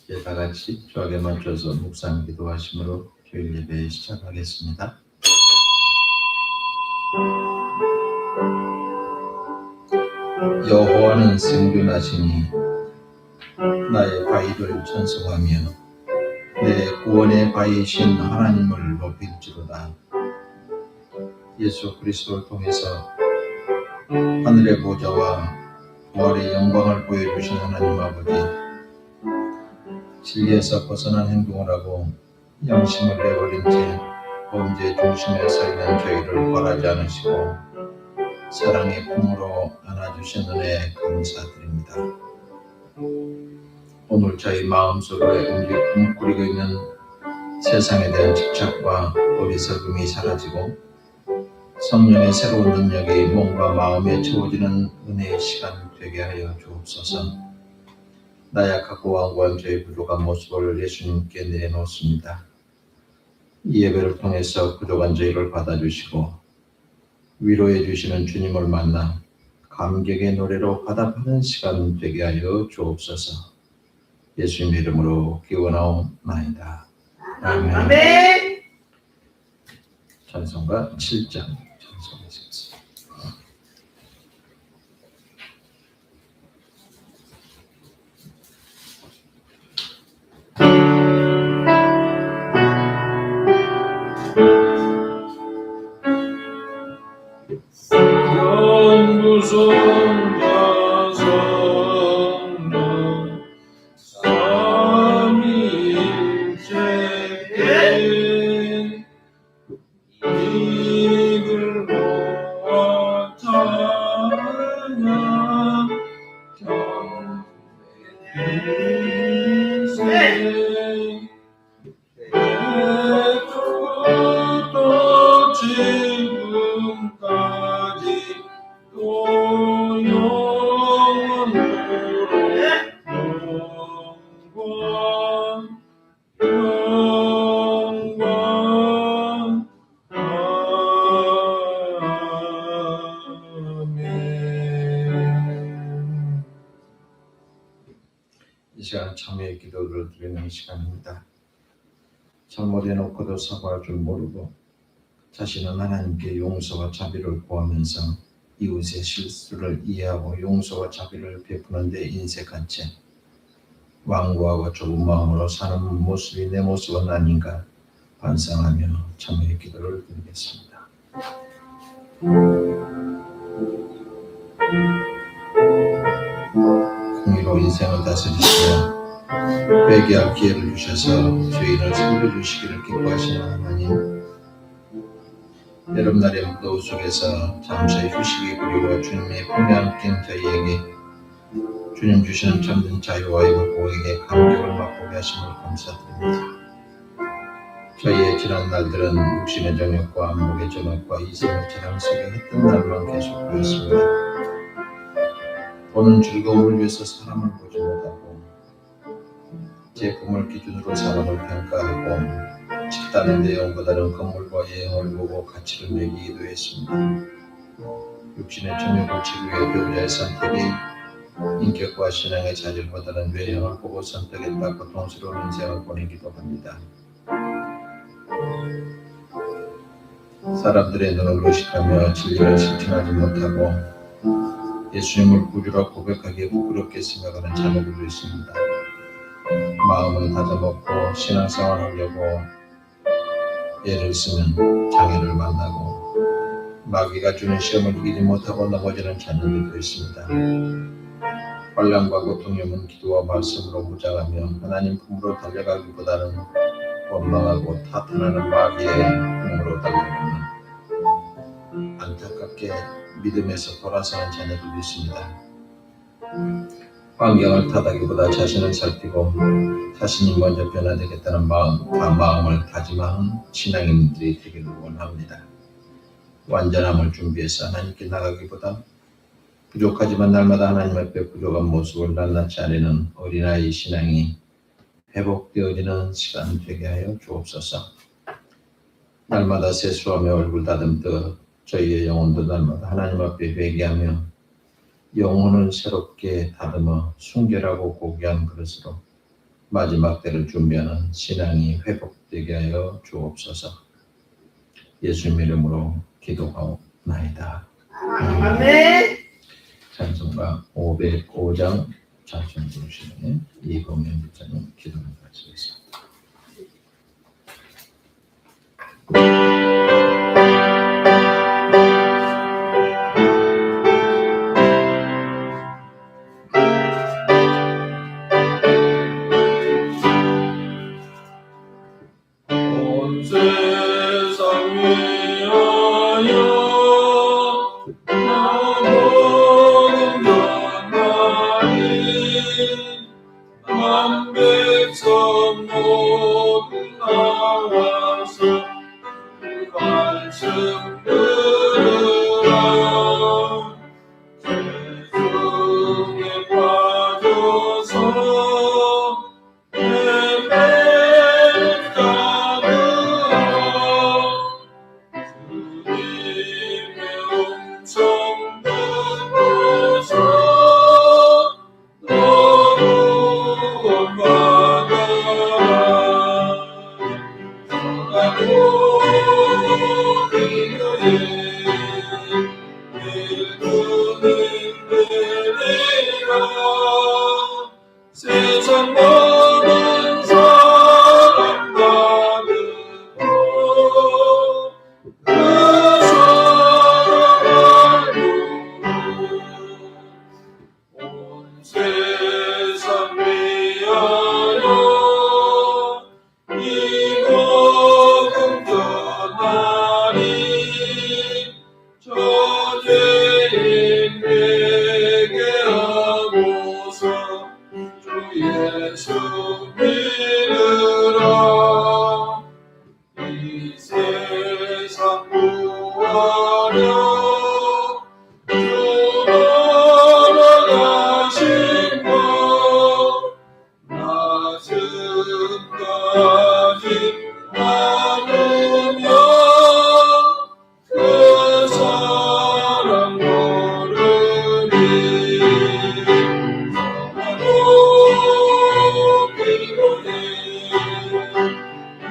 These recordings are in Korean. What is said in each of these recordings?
이제 다 같이 주하게 맞춰서 묵상 기도하심으로 주일 예배 시작하겠습니다. 여호와는 생존하시니 나의 바위를 찬송하며 내 구원의 바위이신 하나님을 높일지로다. 예수 그리스도를 통해서 하늘의 보좌와 부활의 영광을 보여주신 하나님 아버지, 진리에서 벗어난 행동을 하고 양심을 내버린 채 범죄 중심에 서 있는 저희를 벌하지 않으시고 사랑의 품으로 안아주신 은혜에 감사드립니다. 오늘 저희 마음속에 움직이고 있는 세상에 대한 집착과 어리석음이 사라지고 성령의 새로운 능력이 몸과 마음에 채워지는 은혜의 시간 되게 하여 주옵소서. 나약하고 완고한 저희 부족한 모습을 예수님께 내놓습니다. 이 예배를 통해서 부족한 저희를 받아주시고 위로해 주시는 주님을 만나 감격의 노래로 화답하는 시간 되게 하여 주옵소서. 예수님의 이름으로 기원하옵나이다. 아멘. 아멘. 찬송가 7장 찬송하시겠습니다. 이 시간 참회의 기도를 드리는 시간입니다. 잘못해놓고도 사과할 줄 모르고 자신은 하나님께 용서와 자비를 구하면서 이웃의 실수를 이해하고 용서와 자비를 베푸는 데 인색한 채 완고하고 좁은 마음으로 사는 모습이 내 모습은 아닌가 반성하며 참회의 기도를 드리겠습니다. 공의로 인생을 다스리시며 회개할 기회를 주셔서 죄인을 살려주시기를 기뻐하시는 하나님, 여름날의 무더위 속에서 잠시 휴식이 그리고 주님의 품에 안긴 저희에게 주님 주시는 참된 자유와 회복에게 감격을 맛보게 하심을 감사드립니다. 저희의 지난 날들은 육신의 정욕과 안목의 정욕과 이성의 재앙 속에 흩은 날만 계속되었습니다. 보는 즐거움을 위해서 사람을 보지 못하고 제품을 기준으로 사람을 평가하고 집단의 내용보다는 건물과 예형을 보고 가치를 매기기도 했습니다. 육신의 정욕을 치유해 배우자의 선택이 인격과 신앙의 자질보다는 외형을 보고 선택했다 고통스러운 인생을 보내기도 합니다. 사람들의 눈을 의식하며 진리를 실천하지 못하고 예수님을 구주라 고백하기에 부끄럽게 생각하는 자녀들도 있습니다. 마음을 다져먹고 신앙생활 하려고 애를 쓰면 장애를 만나고 마귀가 주는 시험을 이기지 못하고 넘어지는 자녀들도 있습니다. 환난과 고통염은 기도와 말씀으로 무장하며 하나님 품으로 달려가기보다는 원망하고 탓하는 마귀의 품으로 달려가는 안타깝게 믿음에서 돌아서는 자녀들도 있습니다. 환경을 탓하기보다 자신을 살피고 자신이 먼저 변화되겠다는 마음을 다짐하는 신앙인들이 되기를 원합니다. 완전함을 준비해서 하나님께 나가기보다 부족하지만 날마다 하나님 앞에 부족한 모습을 낱낱이 아뢰는 어린아이 신앙이 회복되어지는 시간 되게 하여 주옵소서. 날마다 세수하며 얼굴 다듬듯 저희의 영혼도 날마다 하나님 앞에 회개하며 영혼을 새롭게 다듬어 순결하고 고귀한 그릇으로 마지막 때를 준비하는 신앙이 회복되게 하여 주옵소서. 예수님 이름으로 기도하옵나이다. 아멘. 찬송가 505장 찬송 부르시는 이범현 목사님 기도를 마치겠습니다. 온 세상 위하여 나무는 변하리 만 백성 모두 나와서 그 말씀 들으라 죄중에 빠져서 예배를 따르라 주님의 음성 듣고서 너무 원망하라 선하고 기도에 일꾼을 내리라 세상 모든 사람 다 듣고 그 사랑을 온 세상 위하여 이복음 전하리 저죄인에게 하고서 주 예수 믿으라 이 세상 구하려 주 돌아가신 것 낮음까지 나누며 그 사랑 모르니 선하고 기도에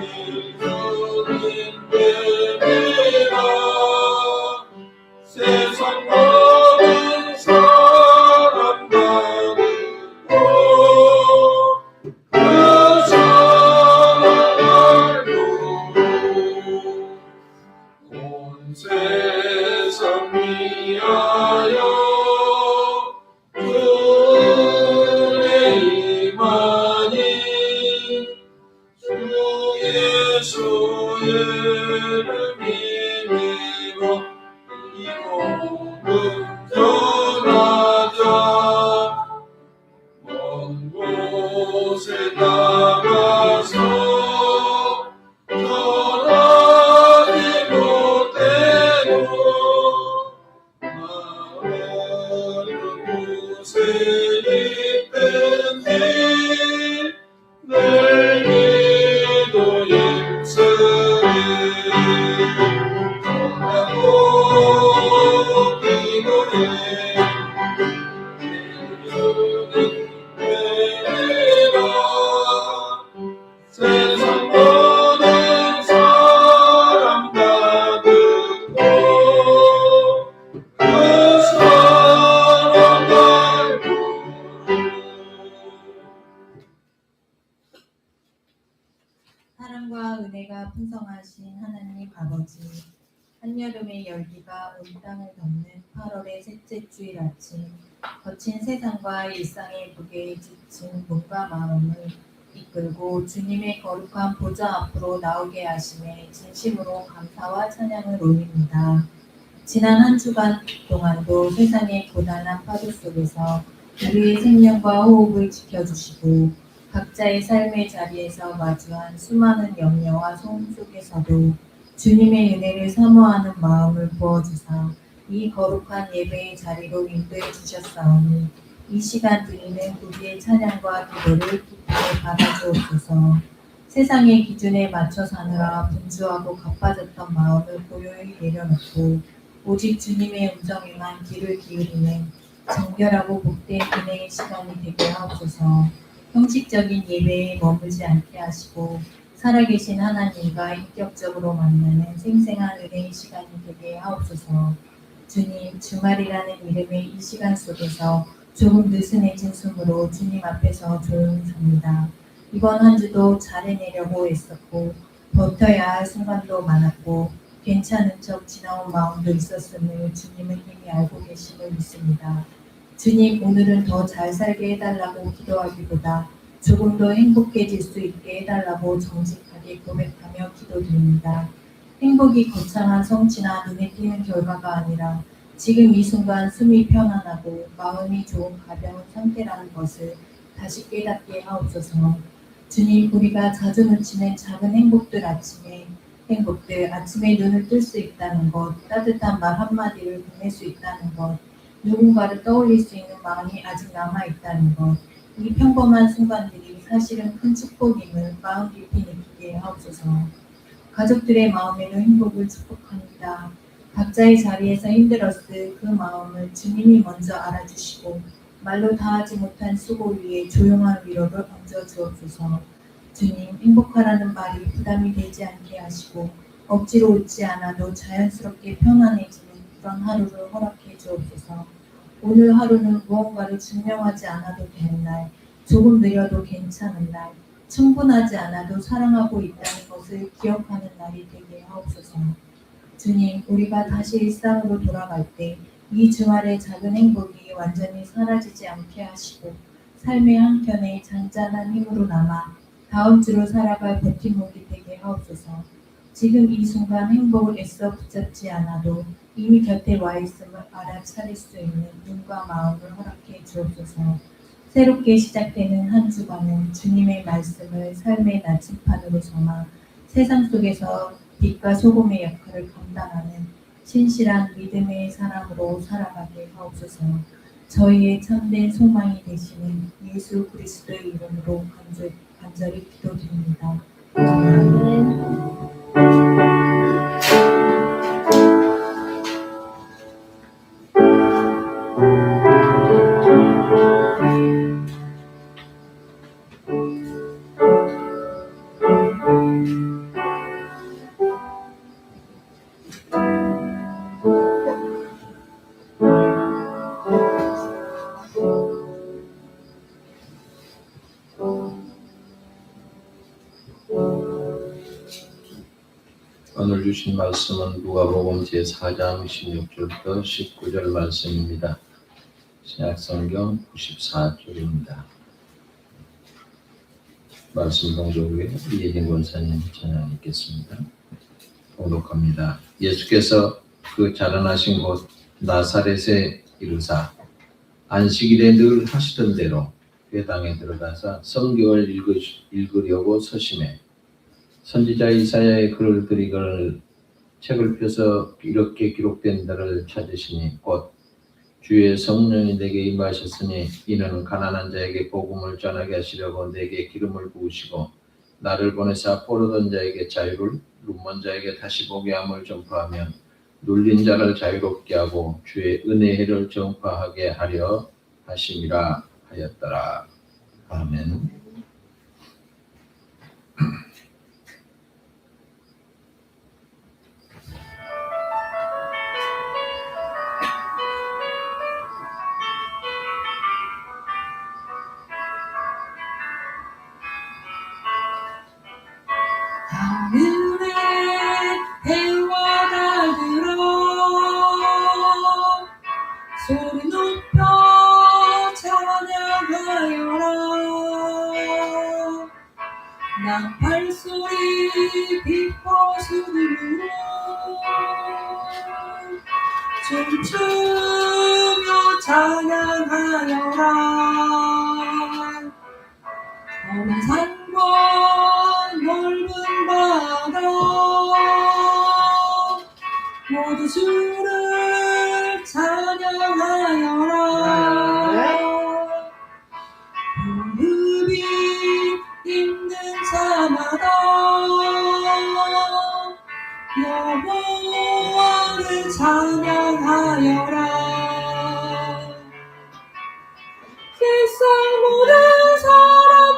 일꾼인 되리라 세상 모든 사람 다 듣고 그 사랑을 온 세상 위하여 주의 임하니 주 예수의 이름 믿고 이 복음 전하자 먼 곳에 나가서 전하지 못해도 나는 곳에 있든지 늘 기도 힘쓰리 전하고 기도해 일꾼은 되리라 세상 모든 사람 다 듣고 그 사랑을 사랑과 은혜가 풍성하신 하나님 아버지, 한여름의 열기가 온 땅을 덮는 8월의 셋째 주일 아침, 거친 세상과 일상의 무게에 지친 몸과 마음을 이끌고 주님의 거룩한 보좌 앞으로 나오게 하심에 진심으로 감사와 찬양을 올립니다. 지난 한 주간 동안도 세상의 고단한 파도 속에서 우리의 생명과 호흡을 지켜주시고 각자의 삶의 자리에서 마주한 수많은 염려와 소음 속에서도 주님의 은혜를 사모하는 마음을 부어주사 이 거룩한 예배의 자리로 인도해 주셨사오니 이 시간 드리는 우리의 찬양과 기도를 기쁘게 받아주옵소서. 세상의 기준에 맞춰 사느라 분주하고 가빠졌던 마음을 고요히 내려놓고 오직 주님의 음성에만 귀를 기울이는 정결하고 복된 은혜의 시간이 되게 하옵소서. 형식적인 예배에 머물지 않게 하시고 살아계신 하나님과 인격적으로 만나는 생생한 은혜의 시간이 되게 하옵소서. 주님, 주말이라는 이름의 이 시간 속에서 조금 느슨해진 숨으로 주님 앞에서 조용히 섭니다. 이번 한 주도 잘 해내려고 애썼고 버텨야 할 순간도 많았고 괜찮은 척 지나온 마음도 있었음을 주님은 이미 알고 계심을 믿습니다. 주님, 오늘은 더 잘 살게 해달라고 기도하기보다 조금 더 행복해질 수 있게 해달라고 정직하게 고백하며 기도드립니다. 행복이 거창한 성취나 눈에 띄는 결과가 아니라 지금 이 순간 숨이 편안하고 마음이 좋은 가벼운 상태라는 것을 다시 깨닫게 하옵소서. 주님, 우리가 자주 놓치는 작은 행복들, 아침에 눈을 뜰 수 있다는 것, 따뜻한 말 한마디를 보낼 수 있다는 것, 누군가를 떠올릴 수 있는 마음이 아직 남아있다는 것, 이 평범한 순간들이 사실은 큰 축복임을 마음 깊이 느끼게 하옵소서. 가족들의 마음에도 행복을 축복합니다. 각자의 자리에서 힘들었을 그 마음을 주님이 먼저 알아주시고 말로 다하지 못한 수고 위에 조용한 위로를 얹어 주옵소서. 주님, 행복하라는 말이 부담이 되지 않게 하시고 억지로 웃지 않아도 자연스럽게 편안해지는 그런 하루를 허락해 주옵소서. 오늘 하루는 무언가를 증명하지 않아도 되는 날, 조금 느려도 괜찮은 날, 충분하지 않아도 사랑하고 있다는 것을 기억하는 날이 되게 하옵소서. 주님, 우리가 다시 일상으로 돌아갈 때 이 주말의 작은 행복이 완전히 사라지지 않게 하시고 삶의 한켠에 잔잔한 힘으로 남아 다음 주로 살아갈 버팀목이 되게 하옵소서. 지금 이 순간 행복을 애써 붙잡지 않아도 이미 곁에 와 있음을 알아차릴 수 있는 눈과 마음을 허락해 주옵소서. 새롭게 시작되는 한 주간은 주님의 말씀을 삶의 나침판으로 삼아 세상 속에서 빛과 소금의 역할을 감당하는 신실한 믿음의 사람으로 살아가게 하옵소서. 저희의 참된 소망이 되시는 예수 그리스도의 이름으로 간절히 기도드립니다. 아멘. 오늘 주신 말씀은 누가복음 제4장 16절부터 19절 말씀입니다. 신약성경 94쪽입니다. 말씀 봉독 후에 이혜진 권사님 찬양 읽겠습니다. 봉독합니다. 예수께서 그 자라나신 곳 나사렛에 이르사 안식일에 늘 하시던 대로 회당에 들어가서 성경을 읽으려고 서심해 선지자 이사야의 글을 들이거늘 책을 펴서 이렇게 기록된 데를 찾으시니 곧 주의 성령이 내게 임하셨으니 이는 가난한 자에게 복음을 전하게 하시려고 내게 기름을 부으시고 나를 보내사 포로된 자에게 자유를 눈먼 자에게 다시 보게 함을 전파하며 눌린 자를 자유롭게 하고 주의 은혜를 전파하게 하려 하심이라 하였더라. 아멘. 하늘의 해와 달들어 소리 높여 찬양하여라. 난 발소리 비포수들로 춤추며 찬양하여라. 어느 산과 넓은 바다 모두 주를 찬양하여라. 무릎이 힘든 자마다 여호와를 찬양하여라. 세상 모든 사람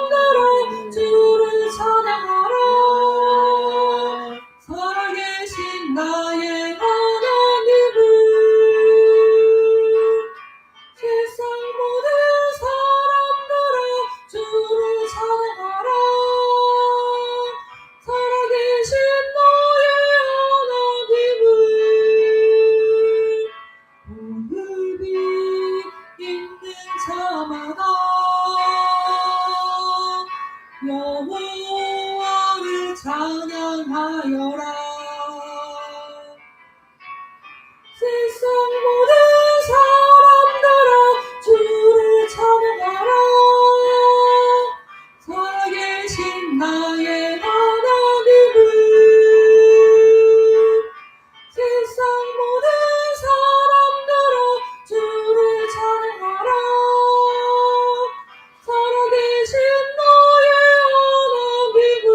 자마다 여호와를 찬양하여라. 세상 모든 사람들아 주를 찬양하라. 살아계신 나의 하나님을. 세상 모든 사람들아 주를 찬양하라. 살아계신 나의 하나님을.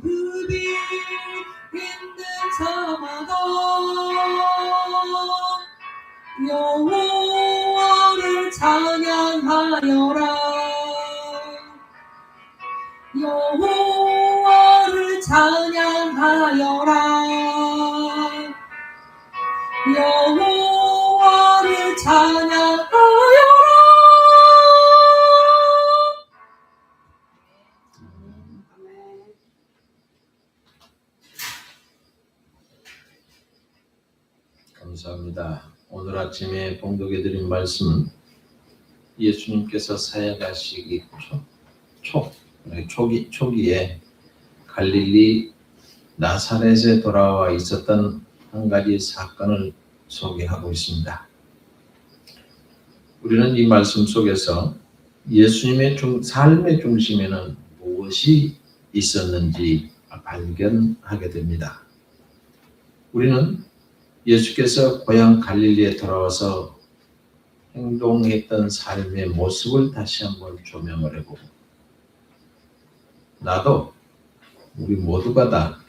무릎이 있는 자마다 여호와를 찬양하여라. 여호와를 찬양하여라. 여호와를 찬양하여라. 감사합니다. 오늘 아침에 봉독해드린 말씀은 예수님께서 사역하시기 초기에 갈릴리 나사렛에 돌아와 있었던 한 가지 사건을 소개하고 있습니다. 우리는 이 말씀 속에서 예수님의 삶의 중심에는 무엇이 있었는지 발견하게 됩니다. 우리는 예수께서 고향 갈릴리에 돌아와서 행동했던 삶의 모습을 다시 한번 조명을 해보고, 나도 우리 모두가 다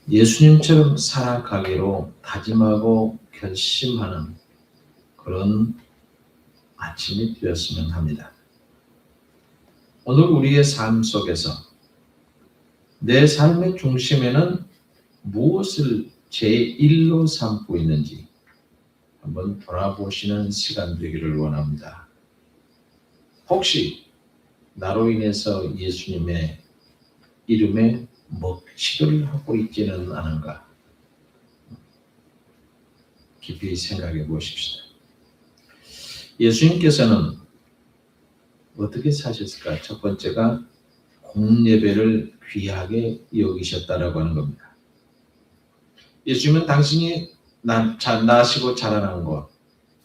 예수님처럼 살아가기로 다짐하고 결심하는 그런 아침이 되었으면 합니다. 오늘 우리의 삶 속에서 내 삶의 중심에는 무엇을 제1로 삼고 있는지 한번 돌아보시는 시간 되기를 원합니다. 혹시 나로 인해서 예수님의 이름에 먹칠을 하고 있지는 않은가? 깊이 생각해 보십시다. 예수님께서는 어떻게 사셨을까? 첫 번째가 공예배를 귀하게 여기셨다라고 하는 겁니다. 예수님은 당신이 나시고 자라난 곳,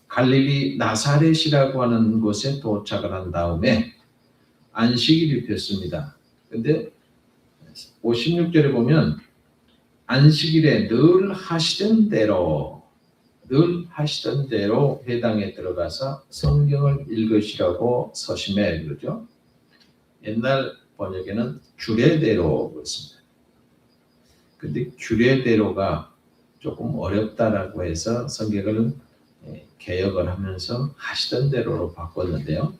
갈릴리 나사렛이라고 하는 곳에 도착을 한 다음에 안식일이 됐습니다. 근데 56절에 보면 안식일에 늘 하시던 대로 회당에 들어가서 성경을 읽으시라고 서심해 그러죠. 옛날 번역에는 규례대로 그렇습니다. 근데 규례대로가 조금 어렵다라고 해서 성경을 개역을 하면서 하시던 대로로 바꿨는데요.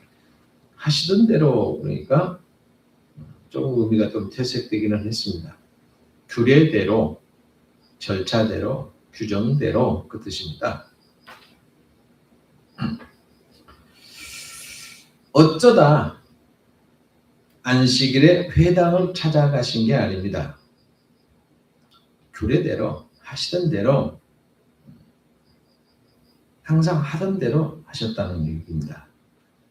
하시던 대로 그러니까 조금 의미가 좀 퇴색되기는 했습니다. 규례대로, 절차대로, 규정대로 그 뜻입니다. 어쩌다 안식일에 회당을 찾아가신 게 아닙니다. 규례대로 하시던 대로 항상 하던 대로 하셨다는 얘기입니다.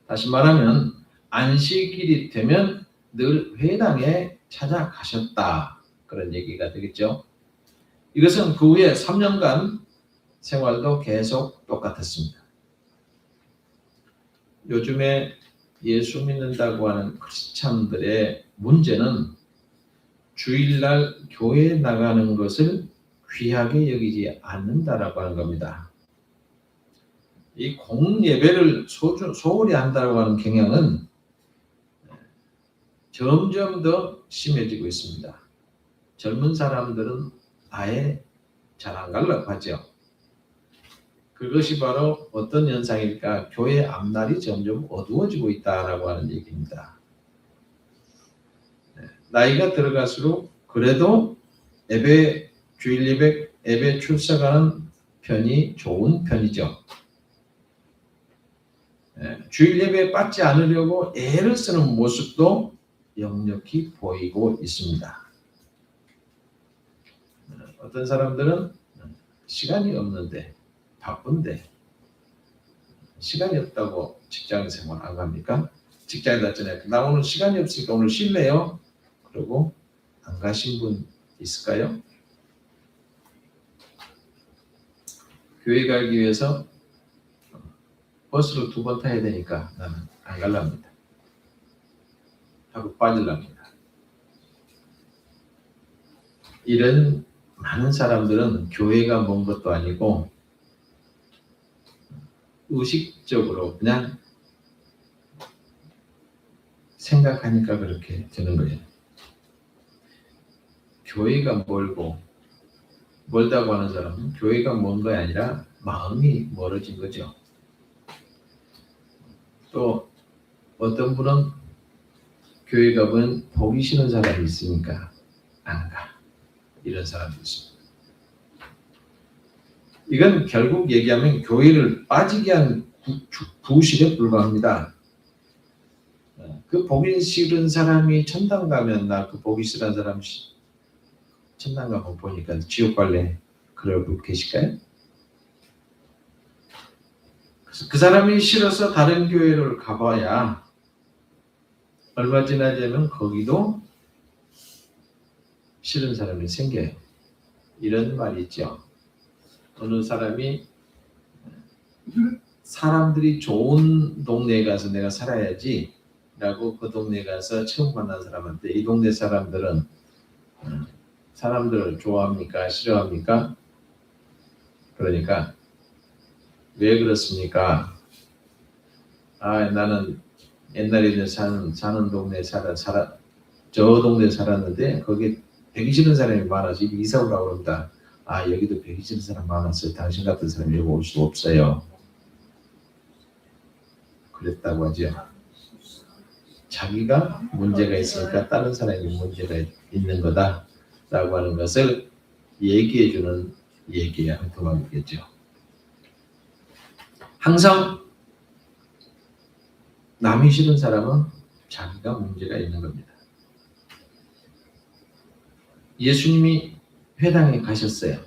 다시 말하면 안식일이 되면 늘 회당에 찾아가셨다 그런 얘기가 되겠죠. 이것은 그 후에 3년간 생활도 계속 똑같았습니다. 요즘에 예수 믿는다고 하는 크리스찬들의 문제는 주일날 교회에 나가는 것을 귀하게 여기지 않는다라고 하는 겁니다. 이 공예배를 소홀히 한다고 하는 경향은 점점 더 심해지고 있습니다. 젊은 사람들은 아예 잘 안 가려고 하죠. 그것이 바로 어떤 현상일까? 교회 앞날이 점점 어두워지고 있다라고 하는 얘기입니다. 나이가 들어갈수록 그래도 주일 예배 출석하는 편이 좋은 편이죠. 주일 예배에 빠지지 않으려고 애를 쓰는 모습도 역력히 보이고 있습니다. 어떤 사람들은 시간이 없는데 바쁜데 시간이 없다고 직장 생활 안 갑니까? 직장에 갔잖아요. 나 오늘 시간이 없으니까 오늘 쉴래요? 그러고 안 가신 분 있을까요? 교회 가기 위해서 버스를 2번 타야 되니까 나는 안 갈랍니다. 하고 빠질랍니다. 이런 많은 사람들은 교회가 먼 것도 아니고 의식적으로 그냥 생각하니까 그렇게 되는 거예요. 교회가 멀다고 하는 사람은 교회가 먼 게 아니라 마음이 멀어진 거죠. 또 어떤 분은 교회 가면 보기 싫은 사람이 있으니까 안 가. 이런 사람도 있습니다. 이건 결국 얘기하면 교회를 빠지게 한 부실에 불과합니다. 그 보기 싫은 사람이 천당 가면 나 그 보기 싫은 사람 천당 가면 보니까 지옥 갈래 그럴 분 계실까요? 그래서 그 사람이 싫어서 다른 교회를 가봐야 얼마 지나자면 거기도 싫은 사람이 생겨요. 이런 말이 있죠. 어느 사람이 사람들이 좋은 동네에 가서 내가 살아야지 라고 그 동네에 가서 처음 만난 사람한테 이 동네 사람들은 사람들을 좋아합니까? 싫어합니까? 그러니까 왜 그렇습니까? 나는 옛날에 사는 동네에 저 동네에 살았는데 거기 배기 싫은 사람이 많아서 이사 오라고 그럽니다. 여기도 배기 싫은 사람 많았어요. 당신 같은 사람이 여기 올 수 없어요. 그랬다고 하죠. 자기가 문제가 있으니까 다른 사람이 문제가 있는 거다 라고 하는 것을 얘기해주는 얘기야 한 도망이겠죠. 항상 남이 싫은 사람은 자기가 문제가 있는 겁니다. 예수님이 회당에 가셨어요.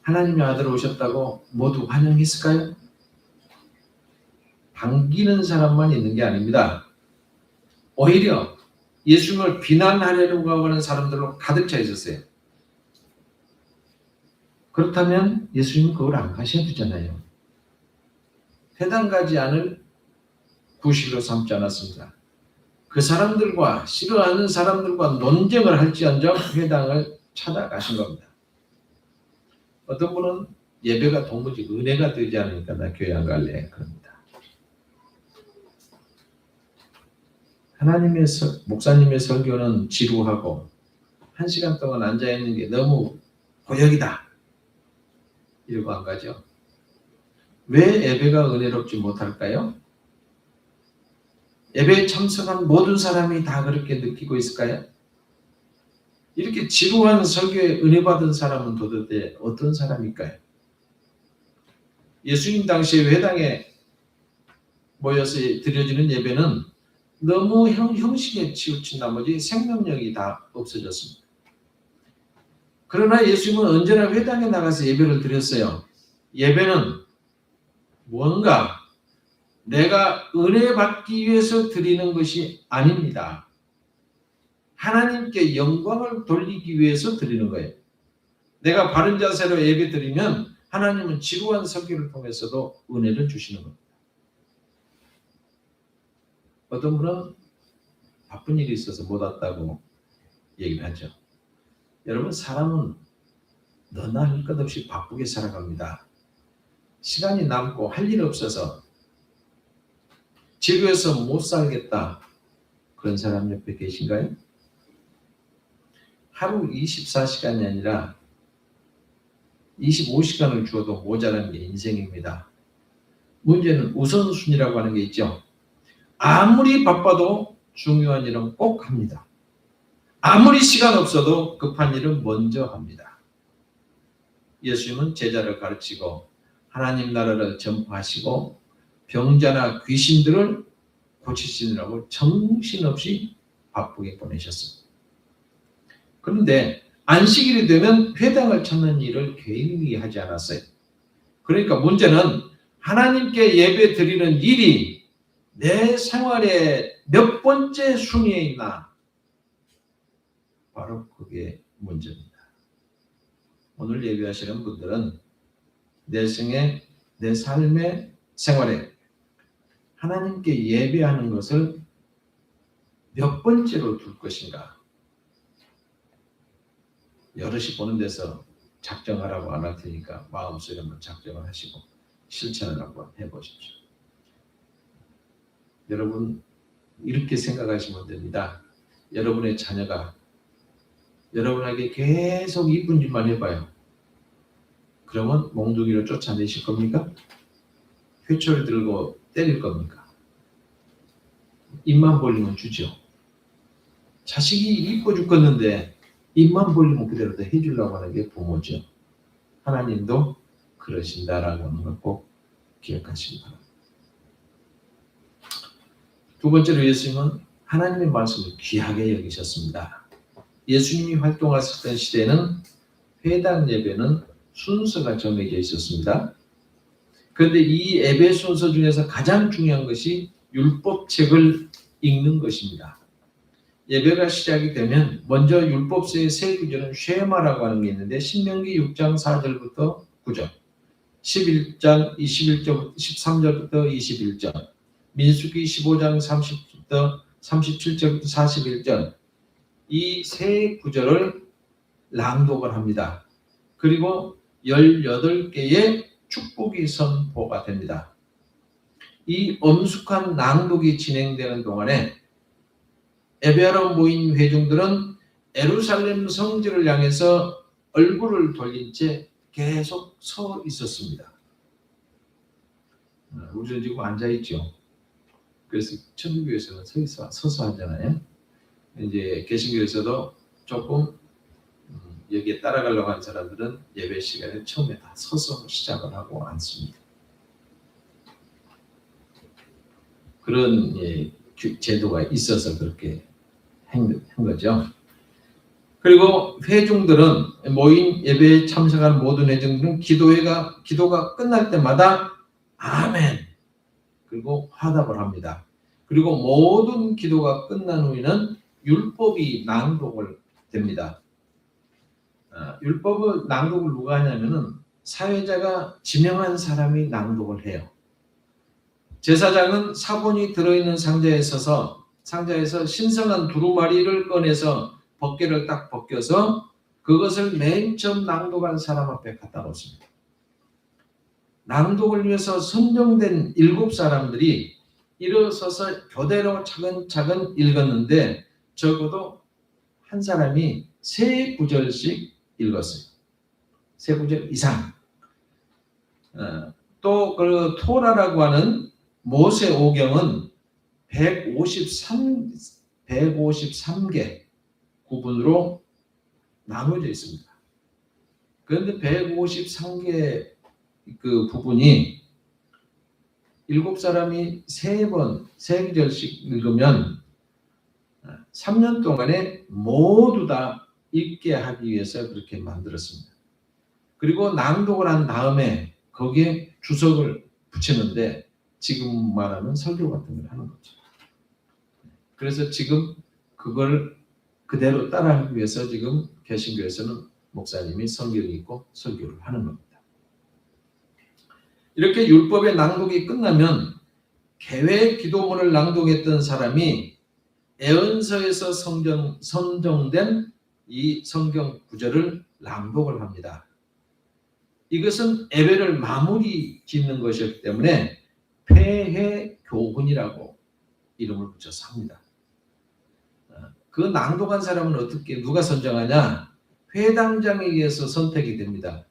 하나님의 아들 오셨다고 모두 환영했을까요? 반기는 사람만 있는 게 아닙니다. 오히려 예수님을 비난하려고 하는 사람들로 가득 차 있었어요. 그렇다면 예수님은 그걸 안 가셔야 되잖아요. 회당 가지 않을 구실로 삼지 않았습니다. 그 사람들과 싫어하는 사람들과 논쟁을 할지언정 회당을 찾아가신 겁니다. 어떤 분은 예배가 도무지 은혜가 되지 않으니까 나 교회 안 갈래 그럽니다. 목사님의 설교는 지루하고 1시간 동안 앉아있는 게 너무 고역이다 이러고 안 가죠. 왜 예배가 은혜롭지 못할까요? 예배에 참석한 모든 사람이 다 그렇게 느끼고 있을까요? 이렇게 지루한 설교에 은혜 받은 사람은 도대체 어떤 사람일까요? 예수님 당시에 회당에 모여서 드려지는 예배는 너무 형식에 치우친 나머지 생명력이 다 없어졌습니다. 그러나 예수님은 언제나 회당에 나가서 예배를 드렸어요. 예배는 무언가 내가 은혜 받기 위해서 드리는 것이 아닙니다. 하나님께 영광을 돌리기 위해서 드리는 거예요. 내가 바른 자세로 예배 드리면 하나님은 지루한 설교를 통해서도 은혜를 주시는 겁니다. 어떤 분은 바쁜 일이 있어서 못 왔다고 얘기를 하죠. 여러분 사람은 너나 할 것 없이 바쁘게 살아갑니다. 시간이 남고 할 일 없어서 지루해서 못 살겠다. 그런 사람 옆에 계신가요? 하루 24시간이 아니라 25시간을 주어도 모자라는 게 인생입니다. 문제는 우선순위라고 하는 게 있죠. 아무리 바빠도 중요한 일은 꼭 합니다. 아무리 시간 없어도 급한 일은 먼저 합니다. 예수님은 제자를 가르치고 하나님 나라를 전파하시고 병자나 귀신들을 고치시느라고 정신없이 바쁘게 보내셨습니다. 그런데 안식일이 되면 회당을 찾는 일을 개인이 하지 않았어요. 그러니까 문제는 하나님께 예배 드리는 일이 내 생활의 몇 번째 순위에 있나? 바로 그게 문제입니다. 오늘 예배하시는 분들은 내 삶의 생활에 하나님께 예배하는 것을 몇 번째로 둘 것인가? 여럿이 보는 데서 작정하라고 안 할 테니까 마음속에 한번 작정을 하시고 실천을 한번 해보십시오. 여러분 이렇게 생각하시면 됩니다. 여러분의 자녀가 여러분에게 계속 이쁜 짓만 해봐요. 그러면 몽둥이로 쫓아내실 겁니까? 회초를 들고 때릴 겁니까? 입만 벌리면 주죠. 자식이 이뻐 죽겠는데 입만 벌리면 그대로 다 해주려고 하는 게 부모죠. 하나님도 그러신다라고 하는 걸 꼭 기억하시기 바랍니다. 두 번째로 예수님은 하나님의 말씀을 귀하게 여기셨습니다. 예수님이 활동하셨던 시대에는 회당 예배는 순서가 정해져 있었습니다. 그런데 이 예배 순서 중에서 가장 중요한 것이 율법책을 읽는 것입니다. 예배가 시작이 되면 먼저 율법서의 세 구절은 쉐마라고 하는 게 있는데 신명기 6장 4절부터 9절, 11장 21절부터 13절부터 21절, 민수기 15장 30절부터 37절부터 41절 이 세 구절을 낭독을 합니다. 그리고 18개의 축복이 선포가 됩니다. 이 엄숙한 낭독이 진행되는 동안에 예배하러 모인 회중들은 예루살렘 성지를 향해서 얼굴을 돌린 채 계속 서 있었습니다. 우리는 지금 앉아있죠. 그래서 천주교에서는 서서 하잖아요. 이제 개신교에서도 조금 여기에 따라가려고 하는 사람들은 예배 시간에 처음에 다 서서 시작을 하고 앉습니다. 그런 제도가 있어서 그렇게 한 거죠. 그리고 회중들은 모인 예배에 참석한 모든 회중들은 기도가 끝날 때마다 아멘 그리고 화답을 합니다. 그리고 모든 기도가 끝난 후에는 율법이 낭독을 됩니다. 율법을 낭독을 누가 하냐면은 사회자가 지명한 사람이 낭독을 해요. 제사장은 사본이 들어있는 상자에 서서 상자에서 신성한 두루마리를 꺼내서 벗개를 딱 벗겨서 그것을 맨 처음 낭독한 사람 앞에 갖다 놓습니다. 낭독을 위해서 선정된 7사람들이 일어서서 교대로 차근차근 읽었는데 적어도 한 사람이 3구절씩 읽었어요. 3구절 이상. 또 그 토라라고 하는 모세 오경은 153개 구분으로 나눠져 있습니다. 그런데 153개 그 부분이 7사람이 3구절씩 읽으면 3년 동안에 모두 다 읽게 하기 위해서 그렇게 만들었습니다. 그리고 낭독을 한 다음에 거기에 주석을 붙이는데 지금 말하는 설교 같은 걸 하는 거죠. 그래서 지금 그걸 그대로 따라하기 위해서 지금 개신교에서는 목사님이 성경이 있고 설교를 하는 겁니다. 이렇게 율법의 낭독이 끝나면 개회 기도문을 낭독했던 사람이 애언서에서 선정된 이 성경 구절을 낭독을 합니다. 이것은 예배를 마무리 짓는 것이었기 때문에 폐회 교훈이라고 이름을 붙여서 합니다. 그 낭독한 사람은 누가 선정하냐? 회당장에 의해서 선택이 됩니다.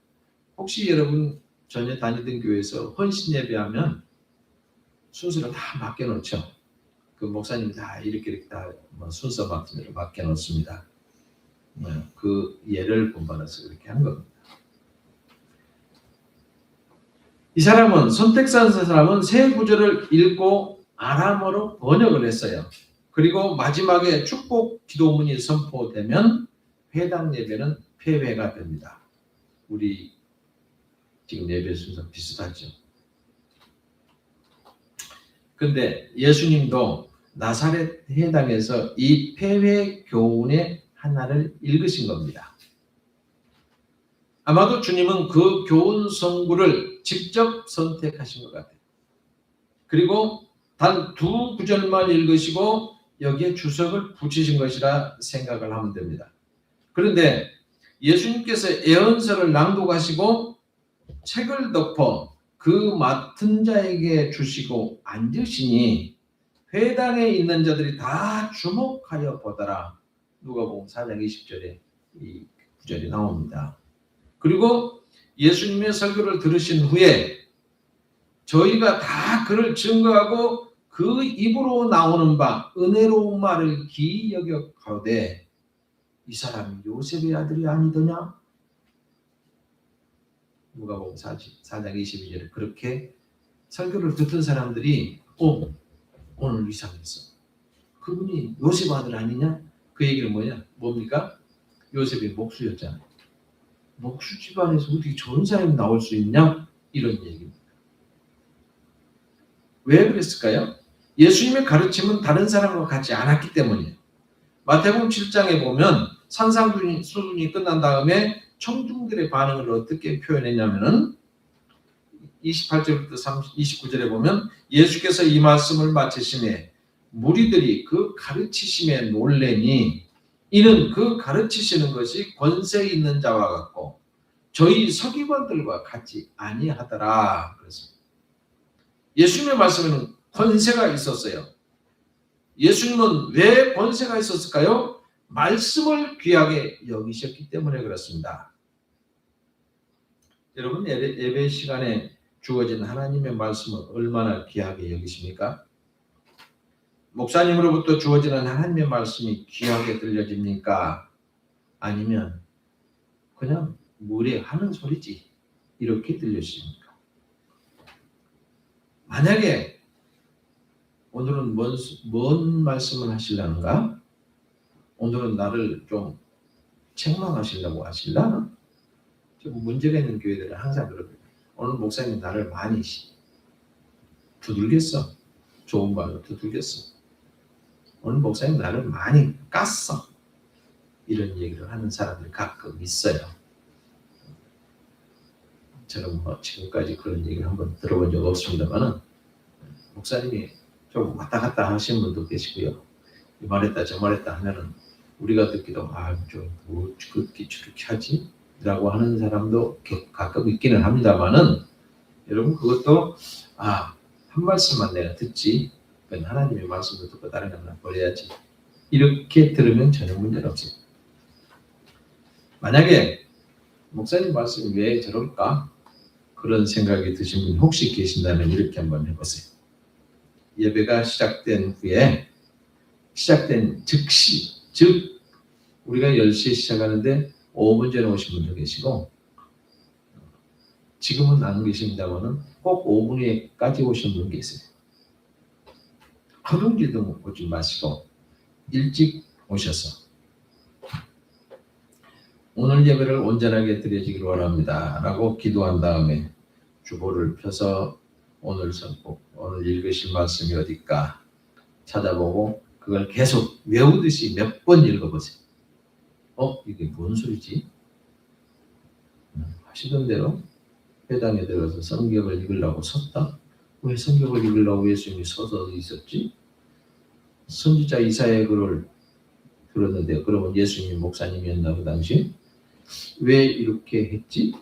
혹시 여러분 전에 다니던 교회에서 헌신 예배하면 순서를 다 맡겨놓죠. 그 목사님 다 이렇게 다 순서 맡겨놓습니다. 그 예를 본받아서 그렇게 한 겁니다. 이 사람은 선택한 사람은 3구절을 읽고 아람어로 번역을 했어요. 그리고 마지막에 축복 기도문이 선포되면 회당 예배는 폐회가 됩니다. 우리 지금 예배 순서 비슷하죠. 근데 예수님도 나사렛 회당에서 이 폐회 교훈의 하나를 읽으신 겁니다. 아마도 주님은 그 교훈 성구를 직접 선택하신 것 같아요. 그리고 단 2구절만 읽으시고 여기에 주석을 붙이신 것이라 생각을 하면 됩니다. 그런데 예수님께서 예언서를 낭독하시고 책을 덮어 그 맡은 자에게 주시고 앉으시니 회당에 있는 자들이 다 주목하여 보더라. 누가복음 4장 20절에 이 구절이 나옵니다. 그리고 예수님의 설교를 들으신 후에 저희가 다 그를 증거하고 그 입으로 나오는 바 은혜로운 말을 기이 여겨 가로되 이 사람이 요셉의 아들이 아니더냐? 누가복음 4장 22절에 그렇게 설교를 듣던 사람들이 오늘 이상했어. 그분이 요셉 아들 아니냐? 그 얘기는 뭡니까? 요셉이 목수였잖아요. 목수 집안에서 어떻게 좋은 사람이 나올 수 있냐? 이런 얘기입니다. 왜 그랬을까요? 예수님의 가르침은 다른 사람과 같지 않았기 때문이에요. 마태복음 7장에 보면 산상수훈이 끝난 다음에 청중들의 반응을 어떻게 표현했냐면은 28절부터 29절에 보면 예수께서 이 말씀을 마치심에 무리들이 그 가르치심에 놀래니 이는 그 가르치시는 것이 권세 있는 자와 같고 저희 서기관들과 같지 아니하더라. 그랬습니다. 예수님의 말씀에는 권세가 있었어요. 예수님은 왜 권세가 있었을까요? 말씀을 귀하게 여기셨기 때문에 그렇습니다. 여러분 예배 시간에 주어진 하나님의 말씀을 얼마나 귀하게 여기십니까? 목사님으로부터 주어지는 하나님의 말씀이 귀하게 들려집니까? 아니면 그냥 물에 하는 소리지 이렇게 들려집니까? 만약에 오늘은 뭔 말씀을 하시려는가? 오늘은 나를 좀 책망하시려고 하실라나? 좀 문제가 있는 교회들은 항상 그럽니다. 오늘 목사님 나를 많이 두들겼어. 좋은 말로 두들겼어. 오늘 목사님 나를 많이 깠어. 이런 얘기를 하는 사람들이 가끔 있어요. 저는 지금까지 그런 얘기를 한번 들어본 적 없습니다만은 목사님이 좀 왔다 갔다 하시는 분도 계시고요. 이 말했다 저 말했다 하면은 우리가 듣기도 뭐 그렇게 저렇게 하지? 라고 하는 사람도 가끔 있기는 합니다만은 여러분 그것도 한 말씀만 내가 듣지 그건 하나님의 말씀을 듣고 다른 것만 버려야지 이렇게 들으면 전혀 문제는 없어요. 만약에 목사님 말씀이 왜 저럴까? 그런 생각이 드신 분이 혹시 계신다면 이렇게 한번 해보세요. 예배가 시작된 후에 시작된 즉시 즉 우리가 10시에 시작하는데 5분 전에 오신 분도 계시고 지금은 안 계십니다만은 꼭 5분 후에까지 오신 분 계세요. 허둥지둥 오지 마시고 일찍 오셔서 오늘 예배를 온전하게 드려지기를 원합니다 라고 기도한 다음에 주보를 펴서 오늘 선포, 오늘 읽으실 말씀이 어딜까 찾아보고 그걸 계속 외우듯이 몇 번 읽어보세요. 이게 뭔 소리지? 하시던 대로 회당에 들어가서 성경을 읽으려고 섰다? 왜 성경을 읽으려고 예수님이 서서 있었지? 선지자 이사야의 글을 들었는데 그러면 예수님이 목사님이었나 그 당시? 왜 이렇게 했지?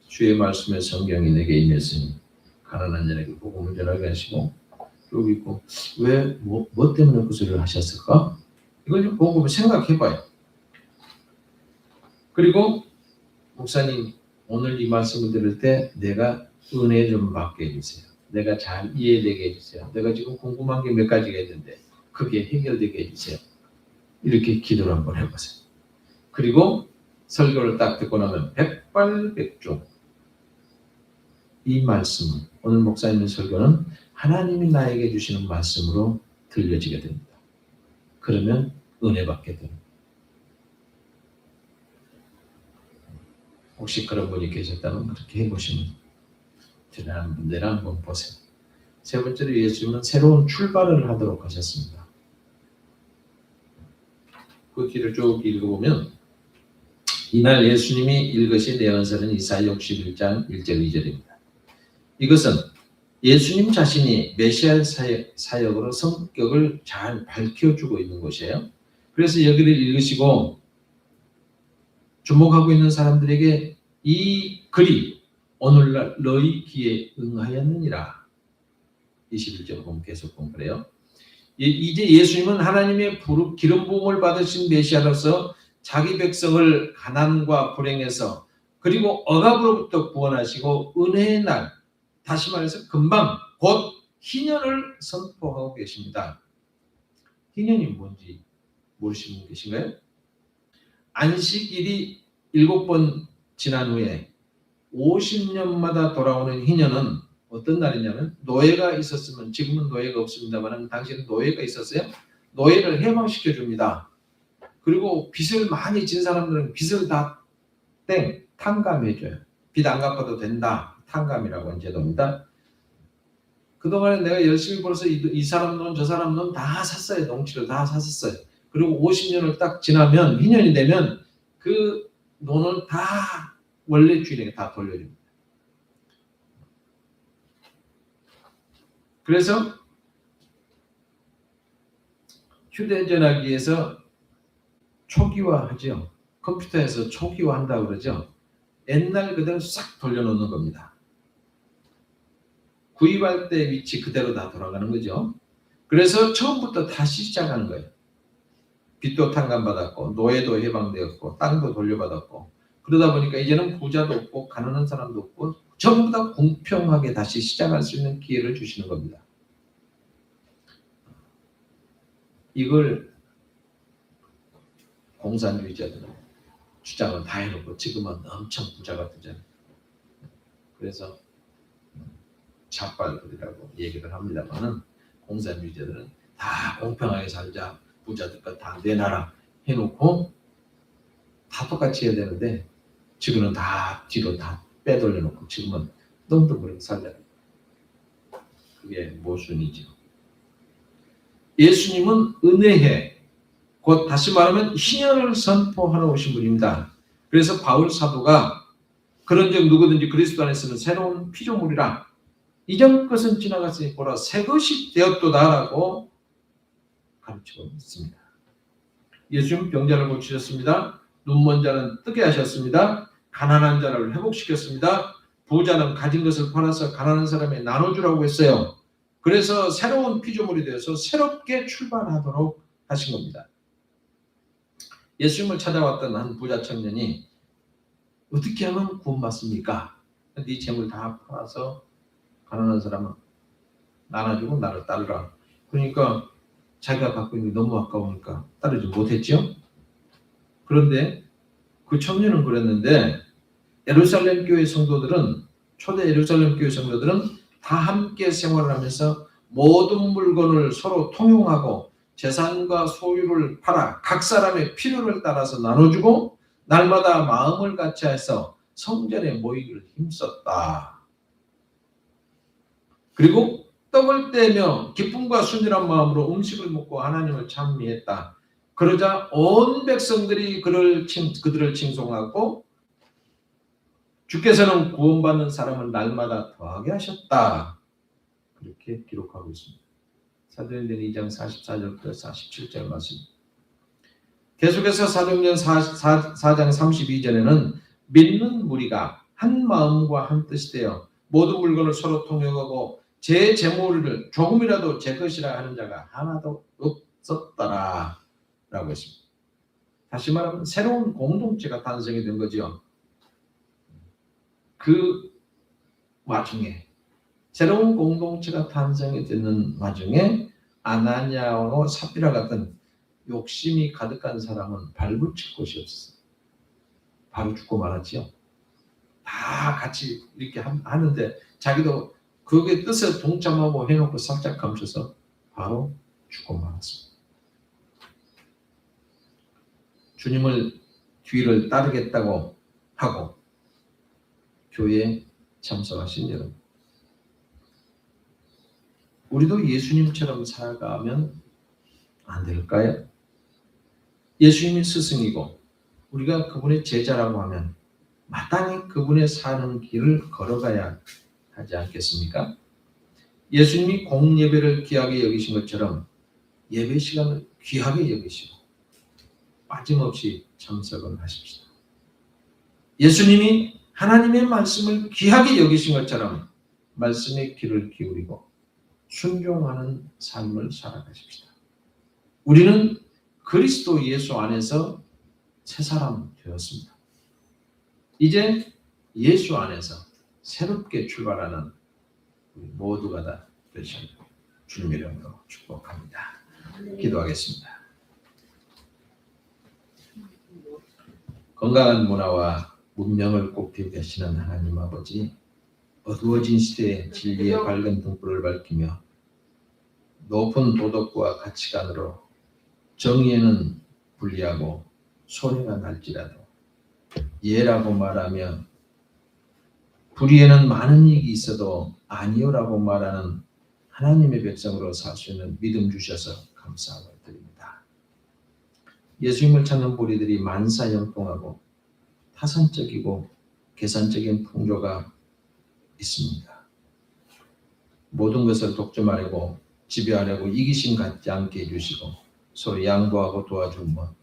주의 말씀에 성경이 내게 임했으니 가난한 자에게 복음을 전하게 하시고 여기 있고 왜 뭐 때문에 그 소리를 하셨을까? 이걸 좀 보고 생각해봐요. 그리고 목사님 오늘 이 말씀을 들을 때 내가 은혜 좀 받게 해주세요. 내가 잘 이해되게 해주세요. 내가 지금 궁금한 게 몇 가지가 있는데 그게 해결되게 해주세요. 이렇게 기도를 한번 해보세요. 그리고 설교를 딱 듣고 나면 백발백중 이 말씀은 오늘 목사님의 설교는 하나님이 나에게 주시는 말씀으로 들려지게 됩니다. 그러면 은혜 받게 됩니다. 혹시 그런 분이 계셨다면 그렇게 해보시면 지난 분들 한번 보세요. 세 번째로 예수님은 새로운 출발을 하도록 하셨습니다. 그 길을 쭉 읽어보면 이날 예수님이 읽으신 예언서는 이사야 61장 1절 2절입니다. 이것은 예수님 자신이 메시아 사역으로 성격을 잘 밝혀주고 있는 것이에요. 그래서 여기를 읽으시고 주목하고 있는 사람들에게 이 글이 오늘날 너희 귀에 응하였느니라. 21절 보면 계속 보면 그래요. 이제 예수님은 하나님의 기름 부음을 받으신 메시아로서 자기 백성을 가난과 불행에서 그리고 억압으로부터 구원하시고 은혜의 날, 다시 말해서 금방 곧 희년을 선포하고 계십니다. 희년이 뭔지 모르시는 분 계신가요? 안식일이 7번 지난 후에 50년마다 돌아오는 희년은 어떤 날이냐면 노예가 있었으면, 지금은 노예가 없습니다만 당시에는 노예가 있었어요. 노예를 해방시켜 줍니다. 그리고 빚을 많이 진 사람들은 빚을 다 탕감해줘요. 빚 안 갚아도 된다. 탕감이라고 하는 제도입니다. 그동안에 내가 열심히 벌어서 이 사람 돈 저 사람 돈 다 샀어요. 농치를 다 샀었어요. 그리고 50년을 딱 지나면, 희년이 되면 그 돈을 다 원래 주인에게 다 돌려줍니다. 그래서 휴대전화기에서 초기화하죠. 컴퓨터에서 초기화한다고 그러죠. 옛날 그대로 싹 돌려놓는 겁니다. 구입할 때 위치 그대로 다 돌아가는 거죠. 그래서 처음부터 다시 시작하는 거예요. 빚도 탕감받았고 노예도 해방되었고 땅도 돌려받았고 그러다 보니까 이제는 부자도 없고 가난한 사람도 없고 전부 다 공평하게 다시 시작할 수 있는 기회를 주시는 겁니다. 이걸 공산주의자들은 주장을 다 해놓고 지금은 엄청 부자가 되잖아요. 그래서 자빨들이라고 얘기를 합니다만은 공산주의자들은 다 공평하게 살자, 부자들 것 다 내놔라 해놓고 다 똑같이 해야 되는데 지금은 다 뒤로 다 빼돌려놓고 지금은 똥똥그렇게 살자. 그게 모순이죠. 예수님은 은혜해, 곧 다시 말하면 희년을 선포하러 오신 분입니다. 그래서 바울 사도가 그런즉 누구든지 그리스도 안에서는 새로운 피조물이라 이전 것은 지나갔으니 보라 새 것이 되었도다라고 가르치고 있습니다. 예수님 병자를 고치셨습니다. 눈먼 자는 뜨게 하셨습니다. 가난한 자를 회복시켰습니다. 부자는 가진 것을 팔아서 가난한 사람에 나눠주라고 했어요. 그래서 새로운 피조물이 되어서 새롭게 출발하도록 하신 겁니다. 예수님을 찾아왔던 한 부자 청년이 어떻게 하면 구원받습니까? 네 재물 다 팔아서 가난한 사람은 나눠주고 나를 따르라. 그러니까 자기가 갖고 있는 게 너무 아까우니까 따르지 못했죠. 그런데 그 청년은 그랬는데 예루살렘 교회 성도들은, 초대 예루살렘 교회 성도들은 다 함께 생활을 하면서 모든 물건을 서로 통용하고 재산과 소유를 팔아 각 사람의 필요를 따라서 나눠주고 날마다 마음을 같이해서 성전에 모이기를 힘썼다. 그리고 떡을 떼며 기쁨과 순전한 마음으로 음식을 먹고 하나님을 찬미했다. 그러자 온 백성들이 그들을 칭송하고 주께서는 구원받는 사람을 날마다 더하게 하셨다. 그렇게 기록하고 있습니다. 사도행전 2장 44절부터 47절 말씀. 계속해서 사도행전 4장 32절에는 믿는 무리가 한 마음과 한 뜻이 되어 모든 물건을 서로 통용하고 제 재물을 조금이라도 제 것이라 하는 자가 하나도 없었더라 라고 했습니다. 다시 말하면 새로운 공동체가 탄생이 된 거죠. 그 와중에 새로운 공동체가 탄생이 되는 와중에 아나니아와 삽비라 같은 욕심이 가득한 사람은 발붙일 곳이 없었어요. 바로 죽고 말았죠. 다 같이 이렇게 하는데 자기도 그게 뜻에 동참하고 해놓고 살짝 감춰서 바로 죽고 말았습니다. 주님을 뒤를 따르겠다고 하고 교회에 참석하신 여러분, 우리도 예수님처럼 살아가면 안 될까요? 예수님이 스승이고 우리가 그분의 제자라고 하면 마땅히 그분의 사는 길을 걸어가야 하지 않겠습니까? 예수님이 공예배를 귀하게 여기신 것처럼 예배 시간을 귀하게 여기시고 빠짐없이 참석을 하십시다. 예수님이 하나님의 말씀을 귀하게 여기신 것처럼 말씀의 귀를 기울이고 순종하는 삶을 살아가십시다. 우리는 그리스도 예수 안에서 새 사람 되었습니다. 이제 예수 안에서 새롭게 출발하는 우리 모두가 다 되시는 주님의 이름으로 축복합니다. 기도하겠습니다. 건강한 문화와 문명을 꽃피우게 하시는 하나님 아버지, 어두워진 시대에 진리의 밝은 등불을 밝히며 높은 도덕과 가치관으로 정의에는 불리하고 손해가 날지라도 예라고 말하며 불의에는 많은 이익이 있어도 아니요라고 말하는 하나님의 백성으로 살 수 있는 믿음 주셔서 감사함을 드립니다. 예수님을 찾는 무리들이 만사형통하고 타산적이고 계산적인 풍조가 있습니다. 모든 것을 독점하려고 지배하려고 이기심 갖지 않게 해주시고 서로 양보하고 도와주며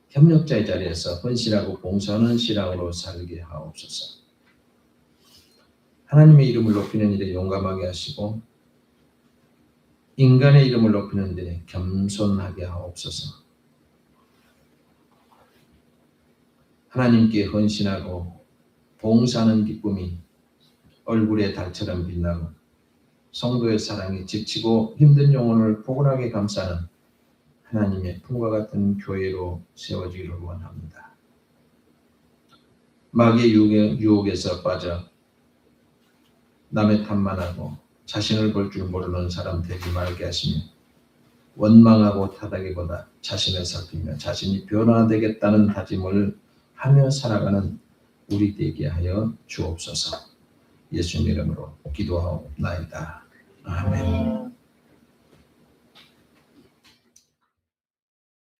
협력자의 자리에서 헌신하고 봉사하는 신앙으로 살게 하옵소서. 하나님의 이름을 높이는 일에 용감하게 하시고 인간의 이름을 높이는 일에 겸손하게 하옵소서. 하나님께 헌신하고 봉사하는 기쁨이 얼굴의 달처럼 빛나고 성도의 사랑이 지치고 힘든 영혼을 포근하게 감싸는 하나님의 품과 같은 교회로 세워지기를 원합니다. 마귀의 유혹에서 빠져 남의 탓만 하고 자신을 볼 줄 모르는 사람 되지 말게 하시며 원망하고 탓하기보다 자신을 살피며 자신이 변화되겠다는 다짐을 하며 살아가는 우리 되게 하여 주옵소서. 예수님 이름으로 기도하옵나이다. 아멘.